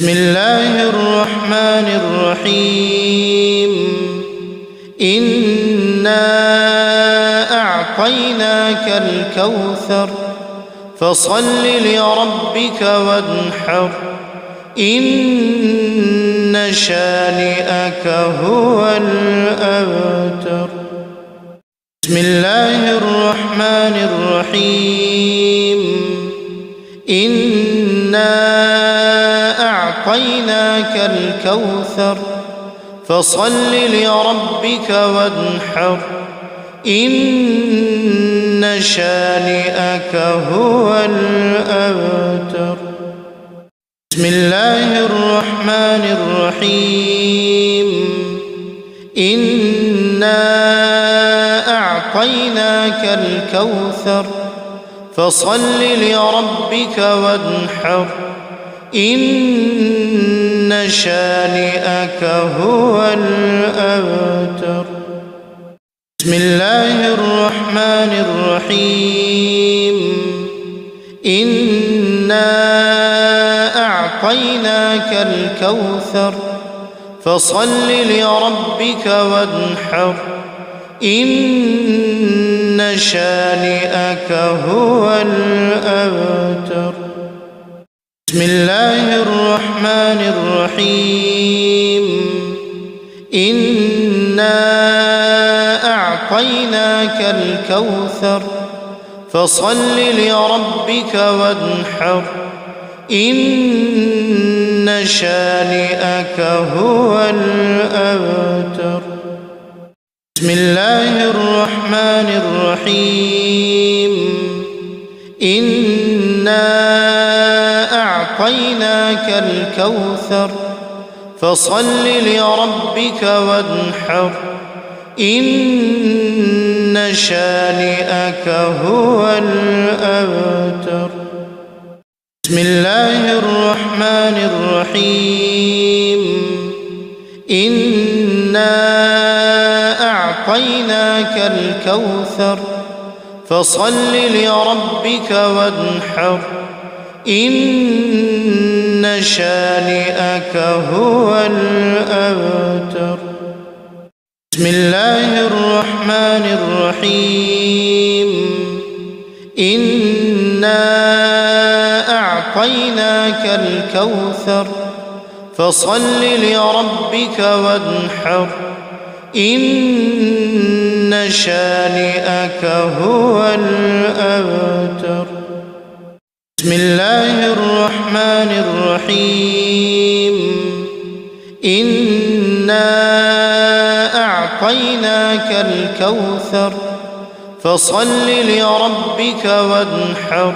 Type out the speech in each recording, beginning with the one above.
بسم الله الرحمن الرحيم إنا أعطيناك الكوثر فصل لربك وانحر إن شانئك هو الأبتر. بسم الله الرحمن الرحيم إنا أعطيناك الكوثر فصل لربك وانحر إن شانئك هو الأبتر. بسم الله الرحمن الرحيم إنا أعطيناك الكوثر فصل لربك وانحر إن شانئك هو الأبتر. بسم الله الرحمن الرحيم إنا أعطيناك الكوثر فصل لربك وانحر إن شانئك هو الأبتر. بسم الله الرحمن الرحيم إنا أعطيناك الكوثر فصل لربك وانحر إن شانئك هو الأبتر. بسم الله الرحمن الرحيم إنا أعطيناك الكوثر فصل لربك وانحر إن شانئك هو الأبتر. بسم الله الرحمن الرحيم إنا أعطيناك الكوثر فصل لربك وانحر إن شانئك هو الأبتر. بسم الله الرحمن الرحيم إنا أعطيناك الكوثر فصل لربك وانحر إن شانئك هو الأبتر. بسم الله الرحمن الرحيم إنا أعطيناك الكوثر فصل لربك وانحر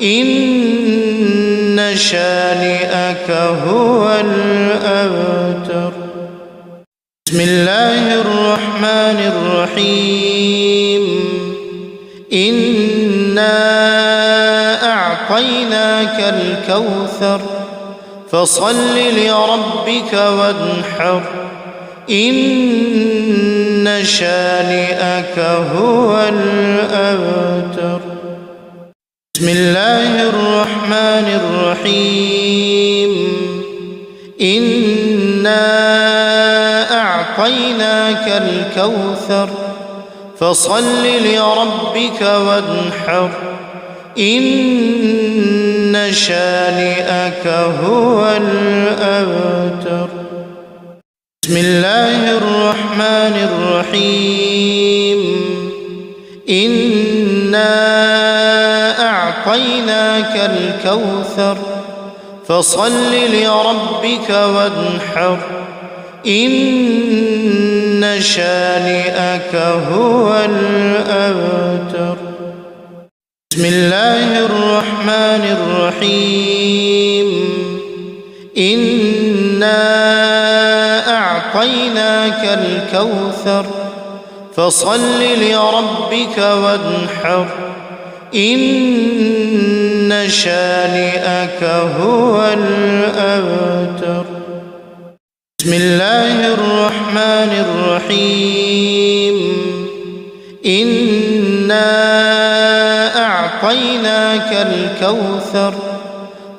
إن شانئك هو الأبتر. بسم الله الرحمن الرحيم إنا أعطيناك الكوثر فصل لربك وانحر إن شانئك هو الأبتر. بسم الله الرحمن الرحيم إنا أعطيناك الكوثر فصل لربك وانحر إن شانئك هو الأبتر. بسم الله الرحمن الرحيم إنا أعطيناك الكوثر فصل لربك وانحر إن شانئك هو الأبتر. بسم الله الرحمن الرحيم إنا أعطيناك الكوثر فصل لربك وانحر إن شانئك هو الأبتر. بسم الله الرحمن الرحيم إنا أعطيناك الكوثر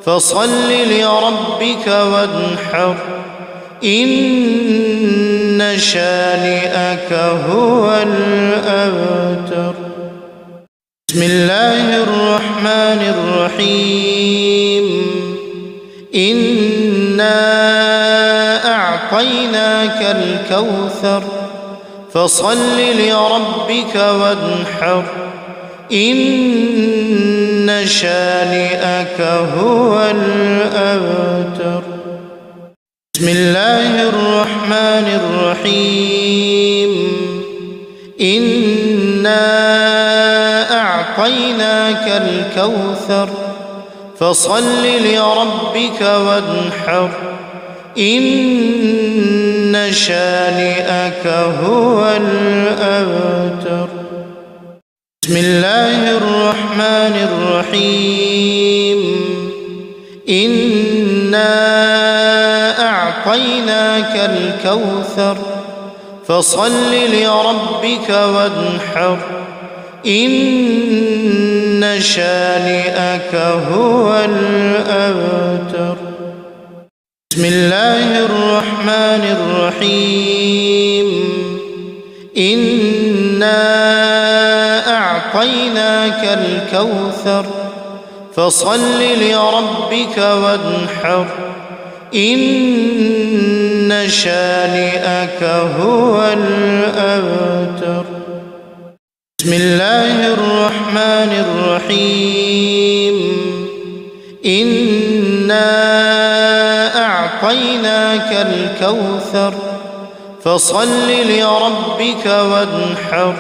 فصل لربك وانحر إن شانئك هو الأبتر. بسم الله الرحمن الرحيم. إنا أعطيناك الكوثر فصل لربك وانحر إن شانئك هو الأبتر. بسم الله الرحمن الرحيم. إنا أعطيناك الكوثر فصل لربك وانحر إن شانئك هو الأبتر. بسم الله الرحمن الرحيم. إنا أعطيناك الكوثر فصل لربك وانحر إن شانئك هو الأبتر. بسم الله الرحمن الرحيم. إنا أعطيناك الكوثر فصل لربك وانحر إن شانئك هو الأبتر. بسم الله الرحمن الرحيم. إنا أعطيناك الكوثر فصل لربك وانحر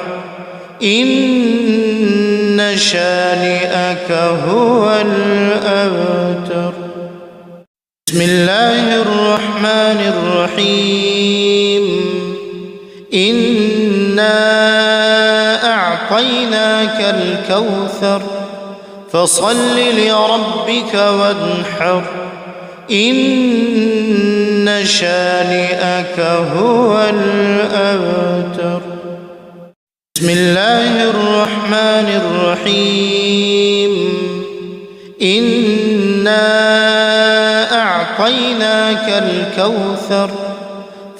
إن شانئك هو الأبتر. بسم الله الرحمن الرحيم. إنا أعطيناك الكوثر فصل لربك وانحر إن شانئك هو الأبتر. بسم الله الرحمن الرحيم. إنا أعطيناك الكوثر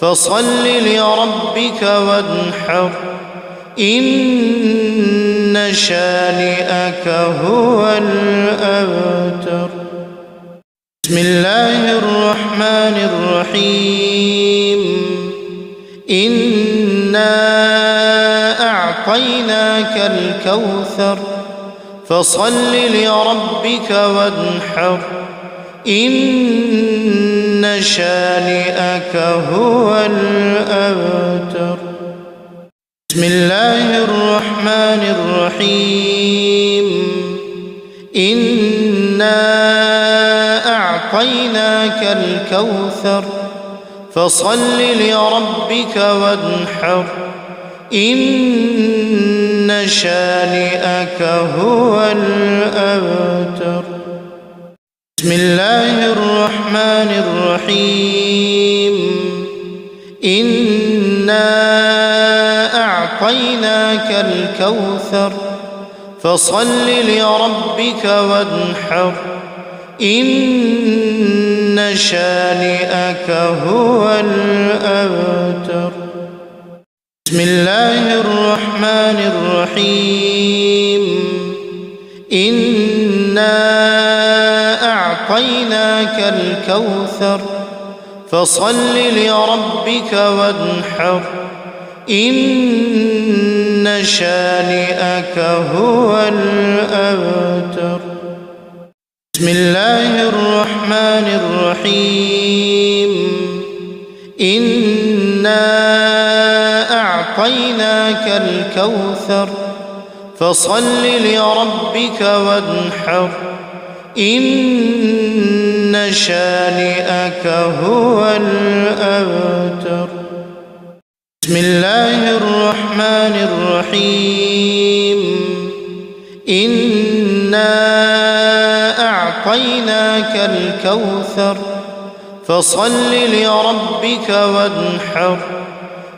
فصل لربك وانحر إن شانئك هو الأبتر. بسم الله الرحمن الرحيم. إنا أعطيناك الكوثر فصل لربك وانحر إن شانئك هو الأبتر. بسم الله الرحمن الرحيم. إنا أعطيناك الكوثر فصل لربك وانحر إن شانئك هو الأبتر. بسم الله الرحمن الرحيم. إنا أعطيناك الكوثر فصل لربك وانحر إن شانئك هو الأبتر. بسم الله الرحمن الرحيم. إنا أعطيناك الكوثر فصل لربك وانحر إن شانئك هو الأبتر. بسم الله الرحمن الرحيم. إنا أعطيناك الكوثر فصل لربك وانحر إن شانئك هو الأبتر. بسم الله الرحمن الرحيم. إنا أعطيناك الكوثر فصل لربك وانحر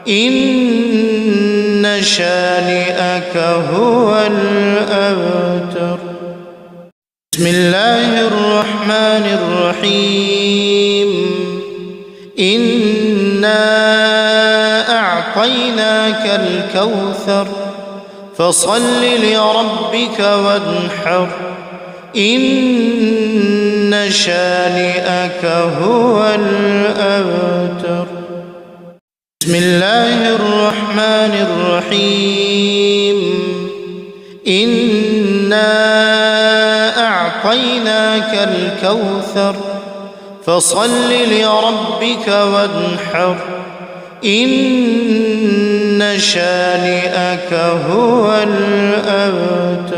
إن شانئك هو الأبتر. بسم الله الرحمن الرحيم إنا أعطيناك الكوثر فصل لربك وانحر إن شانئك هو الأبتر. بسم الله الرحمن الرحيم إنا أعطيناك الكوثر فصل لربك وانحر إن شانئك هو الأبتر.